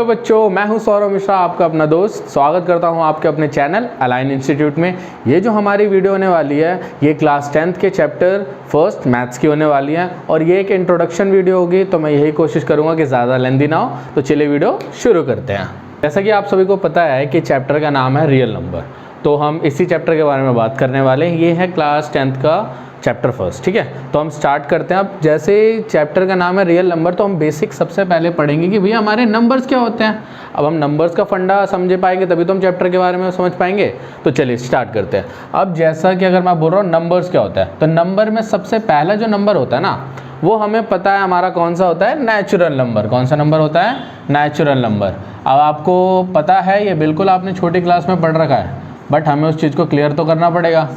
Hello बच्चों, मैं हूं सौरभ मिश्रा, आपका अपना दोस्त। स्वागत करता हूं आपके अपने चैनल अलाइन इंस्टीट्यूट में। ये जो हमारी वीडियो होने वाली है ये क्लास 10th के चैप्टर फर्स्ट मैथ्स की होने वाली है और ये एक इंट्रोडक्शन वीडियो होगी, तो मैं यही कोशिश करूंगा कि ज़्यादा लेंथी ना हो। तो चलिए वीडियो शुरू करते हैं। जैसा कि आप सभी को पता है कि चैप्टर का नाम है रियल नंबर, तो हम इसी चैप्टर के बारे में बात करने वाले हैं। ये है क्लास 10th का चैप्टर फर्स्ट, ठीक है। तो हम स्टार्ट करते हैं। अब जैसे चैप्टर का नाम है रियल नंबर, तो हम बेसिक सबसे पहले पढ़ेंगे कि भैया हमारे नंबर्स क्या होते हैं। अब हम नंबर्स का फंडा समझ पाएंगे तभी तो हम चैप्टर के बारे में समझ पाएंगे। तो चलिए स्टार्ट करते हैं। अब जैसा कि अगर मैं बोल रहा हूँ नंबर्स क्या होता है, तो नंबर में सबसे पहला जो नंबर होता है ना, वो हमें पता है हमारा कौन सा होता है, नेचुरल नंबर। कौन सा नंबर होता है? Natural number. अब आपको पता है, ये बिल्कुल आपने छोटी क्लास में पढ़ रखा है, बट हमें उस चीज़ को क्लियर तो करना पड़ेगा।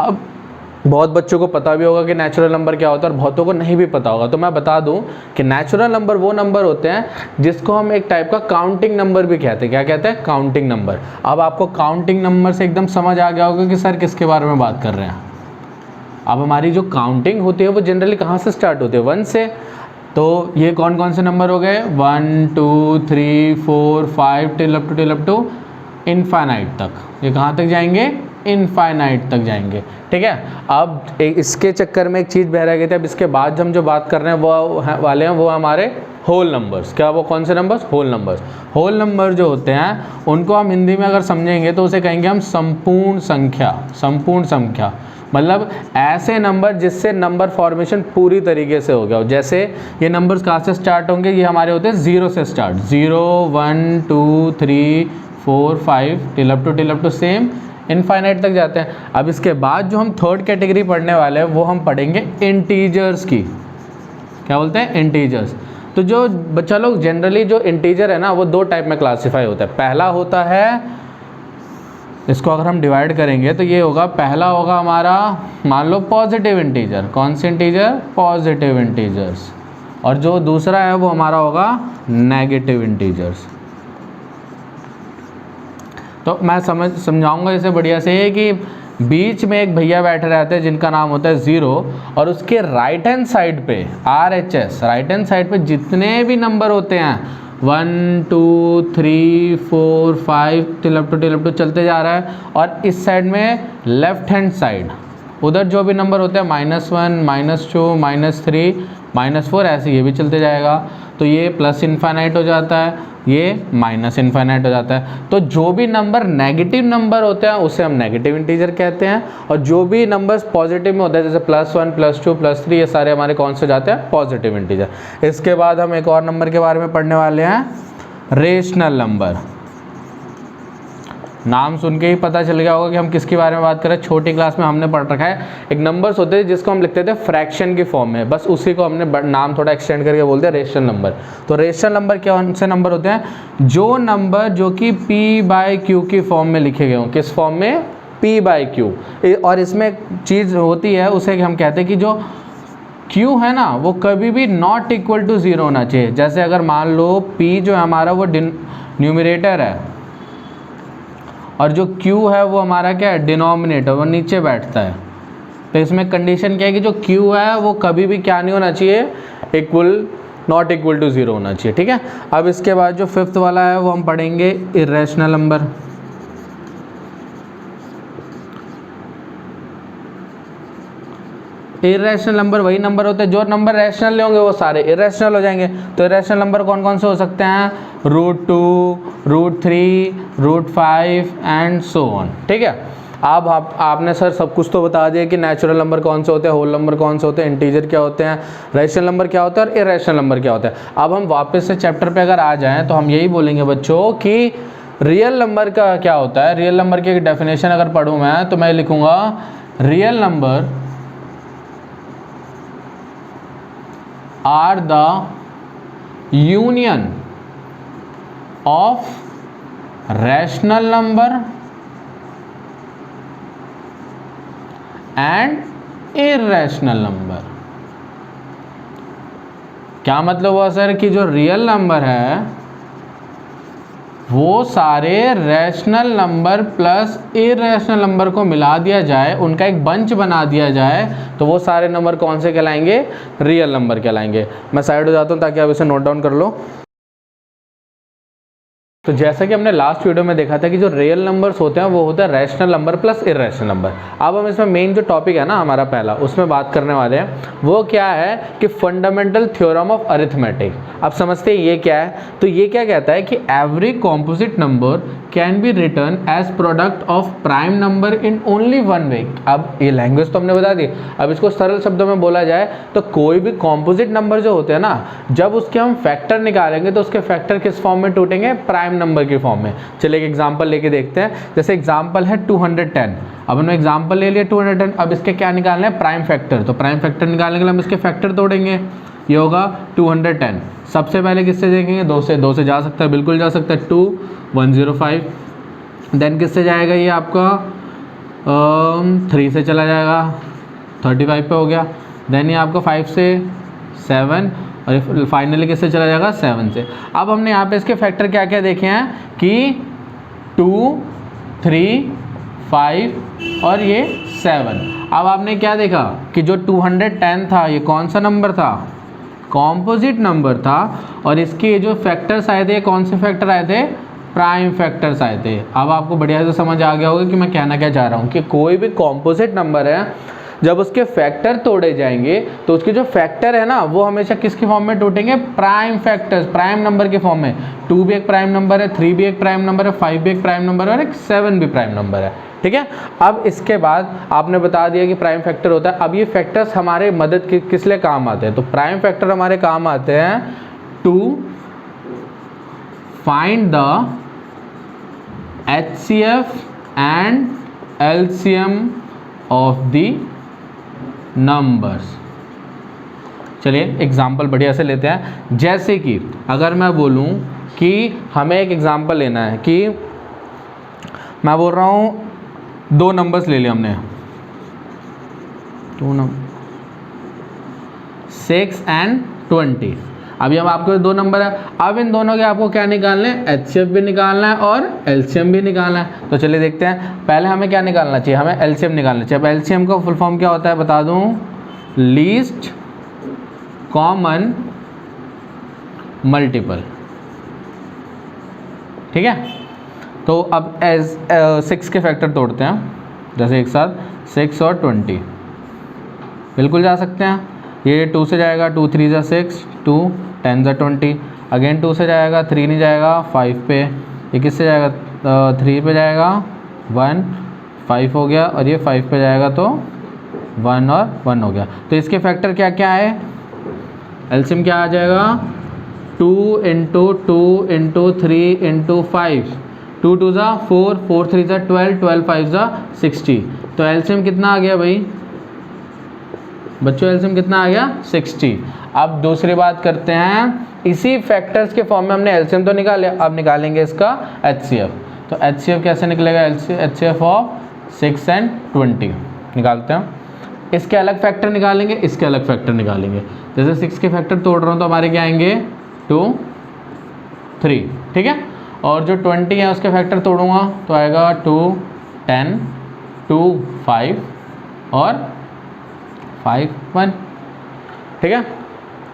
अब बहुत बच्चों को पता भी होगा कि नेचुरल नंबर क्या होता है और बहुतों को नहीं भी पता होगा। तो मैं बता दूं कि नेचुरल नंबर वो नंबर होते हैं जिसको हम एक टाइप का काउंटिंग नंबर भी कहते हैं। क्या कहते हैं? Counting number. अब आपको काउंटिंग नंबर से एकदम समझ आ गया होगा कि सर किसके बारे में बात कर रहे हैं। अब हमारी जो काउंटिंग होती है वो जनरली कहाँ से स्टार्ट होती है? 1 से। तो ये कौन कौन से नंबर हो गए? 1 2 3 4 5 टिल अप टू इनफाइनाइट तक। ये कहाँ तक जाएंगे? इनफाइनाइट तक जाएंगे, ठीक है। अब इसके चक्कर में एक चीज़ बह रह गई थी। अब इसके बाद हम जो बात कर रहे हैं वो वाले हैं वो हमारे होल नंबर्स। क्या वो कौन से numbers? Whole numbers. Whole number जो होते हैं उनको हम हिंदी में अगर समझेंगे तो उसे कहेंगे हम संपूर्ण संख्या। संपूर्ण संख्या मतलब ऐसे नंबर जिससे नंबर फॉर्मेशन पूरी तरीके से हो गया हो। जैसे ये नंबर्स कहाँ से स्टार्ट होंगे? ये हमारे होते हैं 0 से start. 0 1 2 3 4 5 till up to same infinite तक जाते हैं। अब इसके बाद जो हम थर्ड कैटेगरी पढ़ने वाले हैं वो हम पढ़ेंगे इंटीजर्स की। क्या बोलते हैं? इंटीजर्स। तो जो बच्चा लोग जनरली जो इंटीजर है ना वो 2 टाइप में क्लासीफाई होता है। पहला होता है, इसको अगर हम डिवाइड करेंगे तो ये होगा, पहला होगा हमारा मान लो पॉजिटिव इंटीजर। कौन से इंटीजर? Positive integers. और जो दूसरा है वो हमारा होगा नेगेटिव इंटीजर्स। तो मैं समझाऊंगा इसे बढ़िया से कि बीच में एक भैया बैठे रहते हैं जिनका नाम होता है 0 और उसके राइट हैंड साइड पे RHS, राइट हैंड साइड पे जितने भी नंबर होते हैं 1 2 3 4 5 टिल अप टू चलते जा रहा है। और इस साइड में लेफ्ट हैंड साइड उधर जो भी नंबर होते हैं -1 -2 -3 -4 ऐसे ये भी चलते जाएगा। तो ये प्लस इनफाइनाइट हो जाता है, ये माइनस इनफाइनाइट हो जाता है। तो जो भी नंबर नेगेटिव नंबर होते हैं उसे हम नेगेटिव इंटीजर कहते हैं, और जो भी नंबर्स पॉजिटिव में होते हैं जैसे +1 +2 +3 ये सारे हमारे कौन से जाते हैं? Positive integer. इसके बाद हम एक और नंबर के बारे में पढ़ने वाले हैं, रेशनल नंबर। नाम सुन के ही पता चल गया होगा कि हम किसके बारे में बात कर रहे हैं। छोटी क्लास में हमने पढ़ रखा है, एक नंबर्स होते हैं जिसको हम लिखते थे फ्रैक्शन की फॉर्म में, बस उसी को हमने नाम थोड़ा एक्सटेंड करके बोलते हैं रेशनल नंबर। तो रेशनल नंबर कौन से नंबर होते हैं? जो नंबर जो कि P/Q की फॉर्म में लिखे गए हों। किस फॉर्म में? P/Q। और इसमें एक चीज़ होती है उसे हम कहते हैं कि जो Q है ना वो कभी भी नॉट इक्वल टू 0 होना चाहिए। जैसे अगर मान लो P जो है हमारा वो न्यूमरेटर है और जो Q है वो हमारा क्या है? डिनोमिनेटर, वो नीचे बैठता है। तो इसमें कंडीशन क्या है कि जो Q है वो कभी भी क्या नहीं होना चाहिए? नॉट इक्वल टू 0 होना चाहिए, ठीक है। अब इसके बाद जो 5th वाला है वो हम पढ़ेंगे इरेशनल नंबर। इरेशनल नंबर वही नंबर होते हैं जो नंबर रैशनल होंगे वो सारे इरेशनल हो जाएंगे। तो इरेशनल नंबर कौन कौन से हो सकते हैं? √2 √3 √5 एंड सो ऑन, ठीक है। अब आपने सर सब कुछ तो बता दिया कि नेचुरल नंबर कौन से होते हैं, होल नंबर कौन से होते हैं, इंटीजर क्या होते हैं, रैशनल नंबर क्या होता है और इरेशनल नंबर क्या होता है। अब हम वापस से चैप्टर पे अगर आ जाएँ तो हम यही बोलेंगे बच्चों कि रियल नंबर का क्या होता है। रियल नंबर की डेफिनेशन अगर पढ़ूँ मैं तो मैं लिखूँगा, real number are the union of rational number and irrational number। क्या मतलब हुआ सर कि जो रियल नंबर है वो सारे rational number plus irrational number को मिला दिया जाए, उनका एक बंच बना दिया जाए, तो वो सारे नंबर कौन से कहलाएंगे? रियल नंबर कहलाएंगे। मैं साइड हो जाता हूँ ताकि आप इसे नोट डाउन कर लो। तो जैसा कि हमने लास्ट वीडियो में देखा था कि जो रियल नंबर्स होते हैं वो होता है rational number plus irrational number. अब हम इसमें मेन जो टॉपिक है ना हमारा पहला, उसमें बात करने वाले हैं, वो क्या है कि फंडामेंटल थ्योरम ऑफ अरिथमेटिक। अब समझते हैं ये क्या है। तो ये क्या कहता है कि every composite number can be written as product of prime number in only one way. अब ये लैंग्वेज तो हमने बता दी, अब इसको सरल शब्दों में बोला जाए तो कोई भी कॉम्पोजिट नंबर जो होते हैं ना, जब उसके हम फैक्टर निकालेंगे तो उसके फैक्टर किस फॉर्म में टूटेंगे, प्राइम नंबर की फॉर्म में। चलिए एक एग्जांपल लेके देखते हैं। जैसे एग्जांपल है 210। अब हमने एग्जांपल ले लिया 210, अब इसके क्या निकालना है, प्राइम फैक्टर। तो प्राइम फैक्टर निकालने के लिए हम इसके फैक्टर तोड़ेंगे, ये होगा 210। सबसे पहले किससे देखेंगे, 2 से। 2 से जा सकता है, बिल्कुल जा सकता है, 2 105। देन किससे जाएगा ये आपका 3 से चला जाएगा, 35 पे हो गया। देन ये आपका 5 से 7 और फाइनली किससे चला जाएगा, 7 से। अब हमने यहाँ पे इसके फैक्टर क्या क्या देखे हैं कि 2 3 5 और ये 7। अब आपने क्या देखा कि जो 210 था ये कौन सा नंबर था, कॉम्पोजिट नंबर था, और इसके जो फैक्टर्स आए थे कौन से फैक्टर आए थे, प्राइम फैक्टर्स आए थे। अब आपको बढ़िया से समझ आ गया होगा कि मैं कहना क्या चाह रहा हूँ कि कोई भी कॉम्पोजिट नंबर है, जब उसके फैक्टर तोड़े जाएंगे तो उसके जो फैक्टर है ना वो हमेशा किसके फॉर्म में टूटेंगे, प्राइम फैक्टर्स, प्राइम नंबर के फॉर्म में। 2 भी एक प्राइम नंबर है, 3 भी एक प्राइम नंबर है, 5 भी एक प्राइम नंबर है और एक 7 भी प्राइम नंबर है। ठीक है। अब इसके बाद आपने बता दिया कि प्राइम फैक्टर होता है। अब ये फैक्टर्स हमारे मदद किस लिए काम आते हैं, तो प्राइम फैक्टर हमारे काम आते हैं to find the HCF and LCM of the numbers. चलिए एग्जाम्पल बढ़िया से लेते हैं। जैसे कि अगर मैं बोलूं कि हमें एक एग्जाम्पल लेना है कि मैं बोल रहा हूं 2 नंबर्स ले लिया हमने, 6 एंड 20। अभी हम आपको 2 नंबर है, अब इन दोनों के आपको क्या निकालना है, HCF भी निकालना है और LCM भी निकालना है। तो चलिए देखते हैं। पहले हमें क्या निकालना चाहिए, हमें LCM निकालना चाहिए। अब LCM का फुल फॉर्म क्या होता है बता दूं, लीस्ट कॉमन मल्टीपल। ठीक है। तो अब 6 के फैक्टर तोड़ते हैं, जैसे एक साथ 6 और 20 बिल्कुल जा सकते हैं। ये 2 से जाएगा, 2 3 जा 6, 2 10 जा 20। अगेन 2 से जाएगा, 3 नहीं जाएगा, 5 पे। ये किससे जाएगा, 3 पे जाएगा, 1 5 हो गया, और ये 5 पे जाएगा तो 1 और 1 हो गया। तो इसके फैक्टर क्या क्या है, एलसीएम क्या आ जाएगा, 2 × 2 × 3 × 5, 2 2 जा 4, 4 3 जा 12, 12 5 जा 60। तो एलसीएम कितना आ गया भाई बच्चों, एलसीएम कितना आ गया, 60। अब दूसरी बात करते हैं, इसी फैक्टर्स के फॉर्म में हमने एलसीएम तो निकाला, अब निकालेंगे इसका HCF। तो HCF कैसे निकलेगा, HCF ऑफ 6 एंड 20 निकालते हैं। इसके अलग फैक्टर निकालेंगे, इसके अलग फैक्टर निकालेंगे। जैसे 6 के फैक्टर तोड़ रहा हूँ तो हमारे क्या आएंगे, 2 3। ठीक है। और जो 20 है उसके फैक्टर तोड़ूंगा तो आएगा 2 10, 2 5 और 5 1। ठीक है।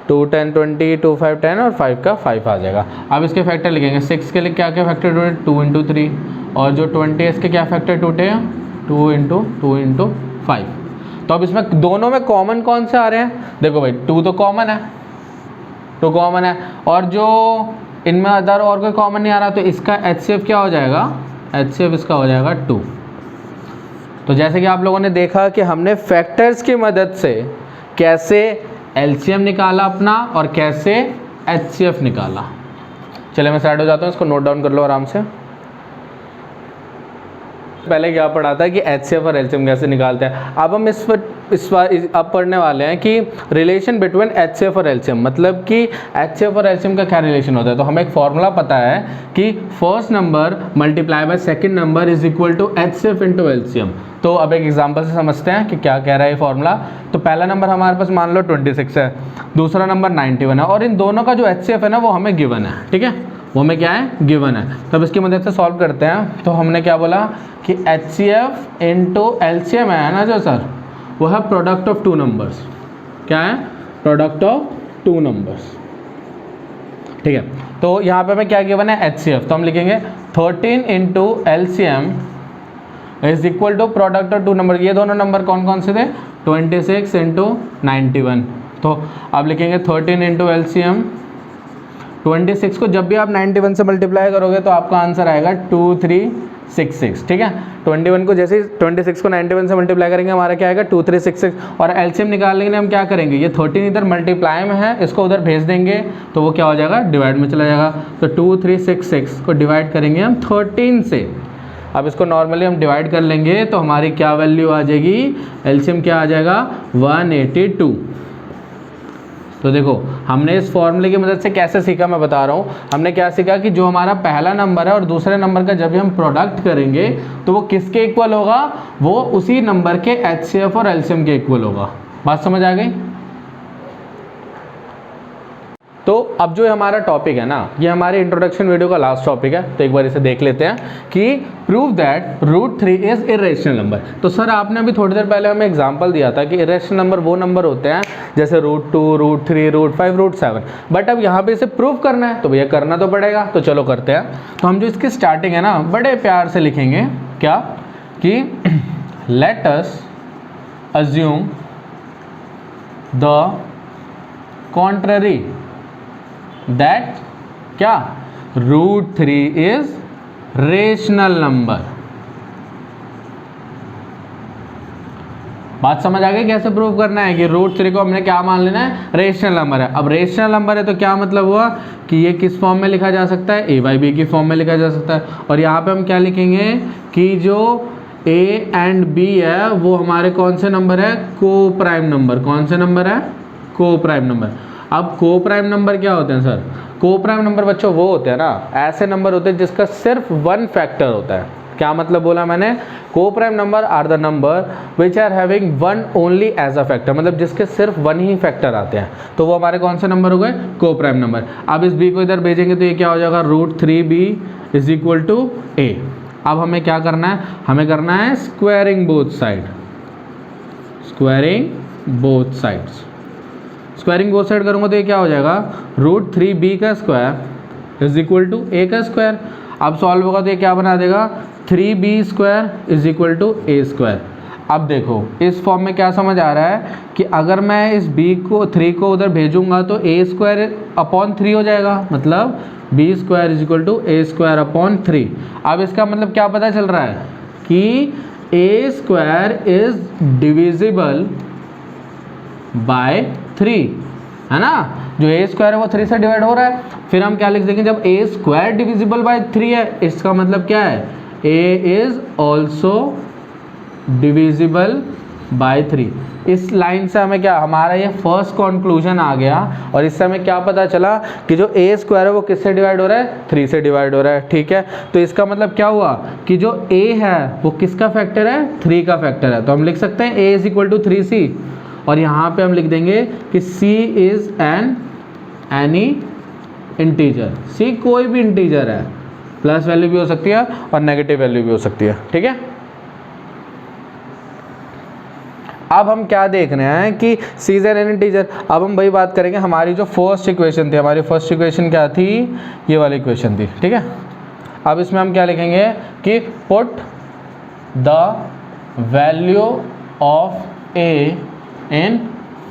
2 10 20, 2 5 10 और 5 का 5 आ जाएगा। अब इसके फैक्टर लिखेंगे। 6 के लिए क्या क्या फैक्टर टूटे, 2 × 3, और जो 20 है इसके क्या फैक्टर टूटे, 2 × 2 × 5। तो अब इसमें दोनों में कॉमन कौन से आ रहे हैं, देखो भाई 2 तो कॉमन है, 2 कॉमन है, और जो इनमें अदर और कोई कॉमन नहीं आ रहा, तो इसका HCF क्या हो जाएगा, HCF इसका हो जाएगा 2। तो जैसे कि आप लोगों ने देखा कि हमने फैक्टर्स की मदद से कैसे LCM निकाला अपना और कैसे HCF निकाला। चलिए मैं साइड हो जाता हूँ, इसको नोट डाउन कर लो आराम से। पहले क्या पढ़ा था कि HCF और LCM कैसे निकालते हैं। अब हम अब पढ़ने वाले हैं कि रिलेशन बिटवीन HCF और LCM, मतलब कि HCF और LCM का क्या रिलेशन होता है। तो हमें एक फॉर्मूला पता है कि first number multiply by second number is equal to HCF × LCM। तो अब एक एग्जांपल से समझते हैं कि क्या कह रहा है ये फॉर्मूला। तो पहला नंबर हमारे पास मान लो 26 है, दूसरा नंबर 91 है, और इन दोनों का जो HCF है ना वो हमें गिवन है। ठीक है, वो हमें क्या है, गिवन है। तब इसकी मदद से सॉल्व करते हैं। तो हमने क्या बोला कि HCF × LCM है ना जो सर, वो है प्रोडक्ट ऑफ 2 नंबर्स। क्या है, प्रोडक्ट ऑफ 2 नंबर्स। ठीक है। तो यहाँ पे हमें क्या गिवन है, HCF, तो हम लिखेंगे 13 into LCM is equal to product of two number. ये दोनों नंबर कौन कौन से थे, 26 इंटू 91। तो आप लिखेंगे 13 इंटू LCM, 26 को जब भी आप 91 से मल्टीप्लाई करोगे तो आपका आंसर आएगा 2366। ठीक है, 21 को जैसे 26 को 91 से मल्टीप्लाई करेंगे हमारा क्या आएगा 2366। और एलसीएम निकालने के लिए हम क्या करेंगे, ये 13 इधर मल्टीप्लाई में है, इसको उधर भेज देंगे तो वो क्या हो जाएगा, डिवाइड में चला जाएगा। तो 2366 को डिवाइड करेंगे हम 13 से। अब इसको नॉर्मली हम डिवाइड कर लेंगे तो हमारी क्या वैल्यू आ जाएगी, एलसीएम क्या आ जाएगा 182। तो देखो हमने इस फॉर्मूले की मदद से कैसे सीखा मैं बता रहा हूँ। हमने क्या सीखा कि जो हमारा पहला नंबर है और दूसरे नंबर का जब भी हम प्रोडक्ट करेंगे तो वो किसके इक्वल होगा, वो उसी नंबर के एचसीएफ और एलसीएम के इक्वल होगा। बात समझ आ गई। तो अब जो हमारा टॉपिक है ना, ये हमारे इंट्रोडक्शन वीडियो का लास्ट टॉपिक है, तो एक बार इसे देख लेते हैं कि prove that √3 is irrational number. तो सर आपने अभी थोड़ी देर पहले हमें एग्जांपल दिया था कि इरेशनल नंबर वो नंबर होते हैं जैसे √2, √3, √5, √7, बट अब यहाँ पे इसे प्रूव करना है तो भैया करना तो पड़ेगा, तो चलो करते हैं। तो हम जो इसकी स्टार्टिंग है ना बड़े प्यार से लिखेंगे क्या कि let us assume the contrary that क्या √3 इज रेशनल नंबर। बात समझ आ गई कैसे प्रूव करना है कि √3 को हमने क्या मान लेना है, रेशनल नंबर है। अब रेशनल नंबर है तो क्या मतलब हुआ कि ये किस फॉर्म में लिखा जा सकता है, a/b की फॉर्म में लिखा जा सकता है। और यहाँ पे हम क्या लिखेंगे कि जो a एंड b है वो हमारे कौन से नंबर है, को प्राइम नंबर। कौन से नंबर है, को प्राइम नंबर। अब को प्राइम नंबर क्या होते हैं सर, को प्राइम नंबर बच्चों वो होते हैं ना, ऐसे नंबर होते हैं जिसका सिर्फ वन फैक्टर होता है। क्या मतलब बोला मैंने, coprime number are the number which are having one only as a factor, मतलब जिसके सिर्फ वन ही फैक्टर आते हैं, तो वो हमारे कौन से नंबर हो गए, को प्राइम नंबर। अब इस b को इधर भेजेंगे तो ये क्या हो जाएगा, √3b is equal to a। अब हमें क्या करना है, हमें करना है squaring both side, squaring both sides. Squaring both side करूँगा तो ये क्या हो जाएगा, √3b का square is equal to a का स्क्वायर। अब सॉल्व होगा तो ये क्या बना देगा, 3b square is equal to a square. अब देखो इस फॉर्म में क्या समझ आ रहा है कि अगर मैं इस b को उधर भेजूंगा तो a स्क्वायर अपॉन 3 हो जाएगा, मतलब b square is equal to a square upon 3। अब इसका मतलब क्या पता चल रहा है कि a square is divisible by 3, है ना। जो a स्क्वायर है वो 3 से डिवाइड हो रहा है। फिर हम क्या लिख देंगे, जब a स्क्वायर डिविजिबल बाय 3 है, इसका मतलब क्या है, a is also divisible by 3। इस लाइन से हमें क्या, हमारा ये फर्स्ट कंक्लूजन आ गया। और इससे हमें क्या पता चला कि जो a स्क्वायर है वो किससे डिवाइड हो रहा है, 3 से डिवाइड हो रहा है। ठीक है, तो इसका मतलब क्या हुआ कि जो a है वो किसका फैक्टर है, 3 का फैक्टर है। तो हम लिख सकते हैं a is equal to 3c, और यहाँ पे हम लिख देंगे कि c is any integer. c कोई भी इंटीजर है, प्लस वैल्यू भी हो सकती है और नेगेटिव वैल्यू भी हो सकती है। ठीक है, अब हम क्या देख रहे हैं कि c इज एन इंटीजर। अब हम वही बात करेंगे, हमारी जो फर्स्ट इक्वेशन थी, हमारी फर्स्ट इक्वेशन क्या थी, ये वाली इक्वेशन थी। ठीक है, अब इसमें हम क्या लिखेंगे कि put the value of a in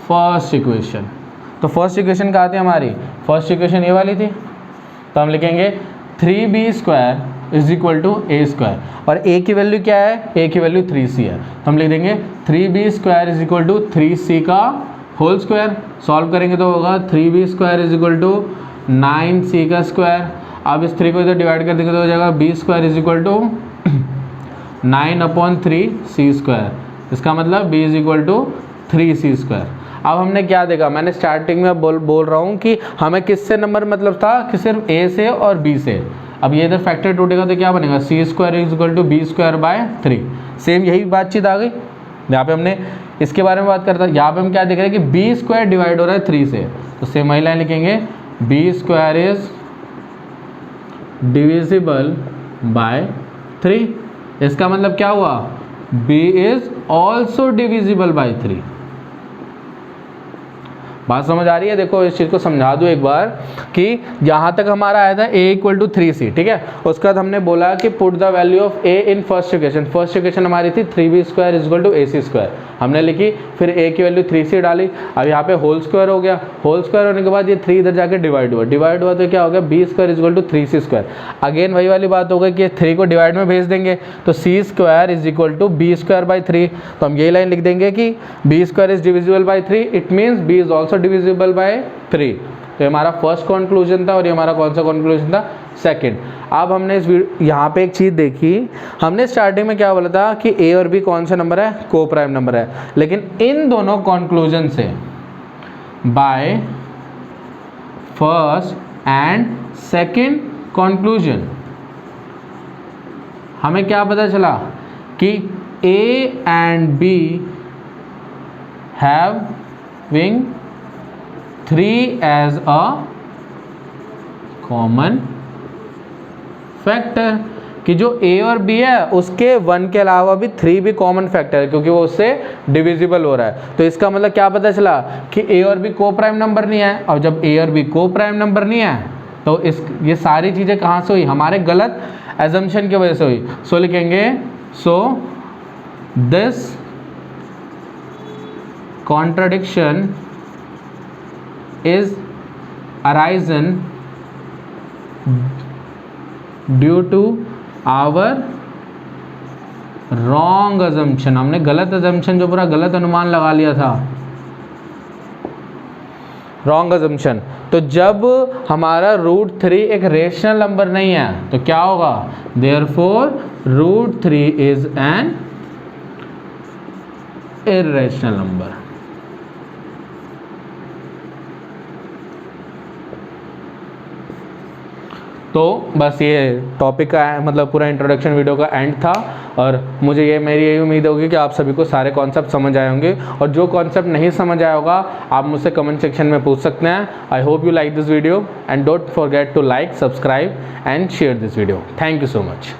first equation. तो फर्स्ट इक्वेशन कहाँ थी हमारी, फर्स्ट इक्वेशन ये वाली थी। तो हम लिखेंगे 3b square is equal to a square, और a की वैल्यू क्या है, a की वैल्यू 3c है। तो हम लिख देंगे 3b square is equal to 3c का होल स्क्वायर। सॉल्व करेंगे तो होगा 3b square is equal to 9c का स्क्वायर। अब इस 3 को इधर डिवाइड कर देंगे तो हो जाएगा b square is equal to 9/3c square. इसका मतलब b is equal to 3c square. अब हमने क्या देखा, मैंने स्टार्टिंग में बोल रहा हूँ कि हमें किससे नंबर मतलब था कि सिर्फ a से और b से। अब ये इधर फैक्टर टूटेगा तो क्या बनेगा, c square is equal to b square by 3। Same यही बातचीत आ गई। यहाँ पे हमने इसके बारे में बात करता है, यहाँ पे हम क्या देख रहे हैं कि b स्क्वायर डिवाइड हो रहा है 3 से, तो सेम वही लाइन लिखेंगे b square is divisible by 3। इसका मतलब क्या हुआ, b is also divisible by 3। बात समझ आ रही है? देखो इस चीज़ को समझा दूँ एक बार कि यहाँ तक हमारा आया था a = 3c, ठीक है। उसके बाद हमने बोला कि put the value of a in first equation. First equation हमारी थी 3b² = ac², हमने लिखी, फिर a की वैल्यू 3c डाली। अब यहाँ पे होल स्क्वायर हो गया, होल स्क्वायर होने के बाद ये 3 इधर जाके डिवाइड हुआ तो क्या हो गया, b² = 3c²। अगेन वही वाली बात हो गई कि 3 को डिवाइड में भेज देंगे तो c² = b²/3। तो हम यही लाइन लिख देंगे कि b² is divisible by 3, it means b is also divisible by 3। तो हमारा फर्स्ट कंक्लूजन था और ये हमारा कौन सा कंक्लूजन था, सेकंड। अब हमने इस यहाँ पे एक चीज़ देखी, हमने स्टार्टिंग में क्या बोला था कि a और b कौन सा नंबर है, को प्राइम नंबर है। लेकिन इन दोनों कंक्लूजन से by first and second conclusion हमें क्या पता चला कि a and b having 3 as a common factor, कि जो a और b है उसके 1 के अलावा भी 3 भी कॉमन फैक्टर है, क्योंकि वो उससे डिविजिबल हो रहा है। तो इसका मतलब क्या पता चला कि a और b को प्राइम नंबर नहीं है। और जब a और b को प्राइम नंबर नहीं है तो ये सारी चीज़ें कहाँ से हुई, हमारे गलत एजम्पशन की वजह से हुई। सो लिखेंगे, so this contradiction is arisen due to our wrong assumption। हमने गलत assumption, जो पूरा गलत अनुमान लगा लिया था, wrong assumption। तो जब हमारा √3 एक रेशनल नंबर नहीं है तो क्या होगा, therefore √3 is an irrational number। तो बस ये टॉपिक का मतलब पूरा इंट्रोडक्शन वीडियो का एंड था। और मुझे मेरी यही उम्मीद होगी कि आप सभी को सारे कॉन्सेप्ट समझ आए होंगे, और जो कॉन्सेप्ट नहीं समझ आया होगा आप मुझसे कमेंट सेक्शन में पूछ सकते हैं। I hope you like this video and don't forget to like, subscribe and share this video. Thank you so much.